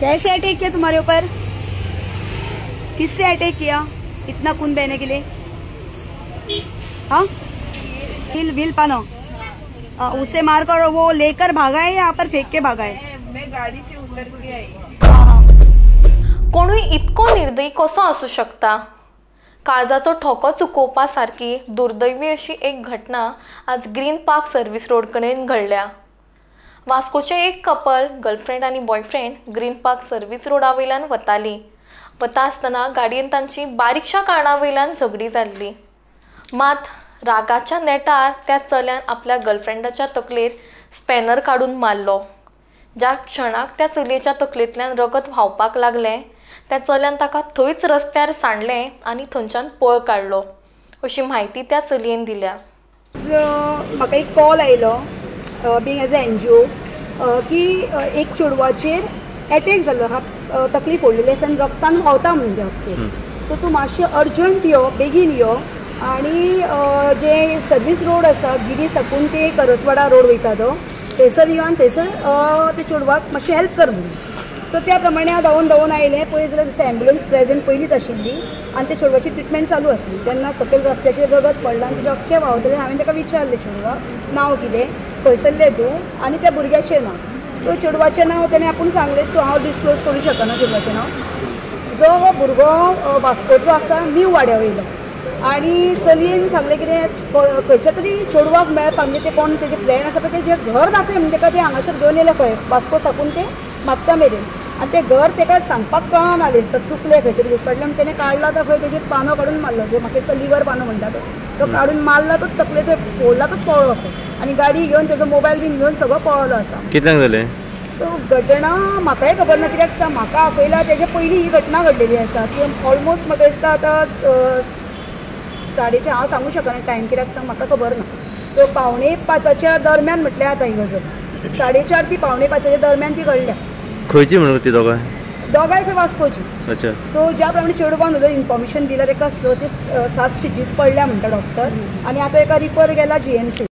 कैसे attack KIA तुम्हारे ऊपर? किससे अटैक किया इतना खून बहने के लिए? हाँ, व्हील पानो उसे मारकर वो लेकर भागा है या यहाँ पर फेंक के भागा है? मैं गाड़ी से उतर के आई। कोणूय इतको निर्दयी कसो आसू शकता? काळजाचो ठोको चुकोवपा सारकी दुर्दैवी अशी एक घटना आज ग्रीन पार्क सर्विस रोड कडेन घडल्या। वास्कोचे एक कपल गर्लफ्रेंड आनी बॉयफ्रेंड ग्रीन पार्क सर्विस रोडा वयल्यान वता आसतना गाडयेन तांची बारीकशा कारणां वयल्यान झगडी जाल्ली। मात रागाच्या नेटार त्या चल्यान आपल्या गर्लफ्रेंडाच्या तकलेर स्पॅनर काडून मारलो। ज्या क्षणाक त्या चलयेच्या तकलेंतल्यान रगत व्हांवपाक लागलें त्या चल्यान ताका थंयच रस्त्यार सांडलें आनी थंयच्यान पळ काडलो, अशी म्हायती त्या चलयेन दिल्या। म्हाका एक कॉल आयलो बीइंग एज अ NGO की एक चेडवाचेर अटॅक जालो हा, तकली फोडलेली आसा आनी रक्तान व्हांवता म्हणजे हप्ते। सो तूं मातशें अर्जंट यो, बेगीन यो आणि जे सर्विस रोड आसा गिरी साकून ते करसवाडा रोड वयता तो थंयसर यो आनी थंयसर ते चेडवाक मातशें हेल्प कर म्हणून। सो त्या प्रमाणे हांव धांवून आयलें। पळय जाल्यार थंयसर एम्बुलन्स प्रेजेंट पयलींच आशिल्ली आनी ते चेडवाची ट्रिटमेंट चालू आसली। तेन्ना सकयल रस्त्याचेर रगत पडलां आनी तेजे अख्खें व्हांवतलें। हांवें ताका विचारलें चेडवाक नांव कितें, खंयसरलें तूं आनी त्या भुरग्याचें नांव। सो चेडवाचें नांव ताणें आपूण सांगलें। सो हांव डिस्क्लोज करूंक शकना चेडवाचें नांव। जो हो भुरगो वास्कोचो आसा न्यू वाड्या वयलो आनी चलयेन सांगलें कितें खंयच्या तरी चेडवाक मेळपाक म्हणजे ते कोण तेजे फ्रेंड आसा पळय तेजें घर दाखय म्हणजे ताका ते हांगासर घेवन येयलें खंय वास्को साकून ते म्हापसा मेरेन आनी तें घर ताका सांगपाक कळना दिसता चुकलें खंय तरी दिसता। फाटल्यान तेणें काडला तो खंय तेजेर पानो काडून मारलो, जो म्हाका दिसता लिवर पानो म्हणटा तो काडून मारला तो तकलेचो फोडला तो पळलो आनी गाडी घेवन तेजो मोबायल बीन घेवन सगळो पळलो आसा। कित्याक जालें? सो घटना म्हाकाय खबर ना कित्याक सांग म्हाका आपयला तेजे पयलीं ही घटना घडलेली आसा की ऑलमोस्ट म्हाका दिसता आतां 4:30 हांव सांगूं शकना टायम कित्याक सांग म्हाका खबर ना। सो 4:45च्या दरम्यान म्हटल्यार आतां ही गजाल 4:30 ती 4:45च्या दरम्यान ती घडल्या। खंयची म्हणून ती दोगांय खंय वास्कोची। अच्छा। सो ज्या प्रमाणे चेडवान इन्फॉर्मेशन दिला ताका 7 स्टिचीस पडल्या म्हणटा डॉक्टर आनी आतां एका रिफर गेला GMC।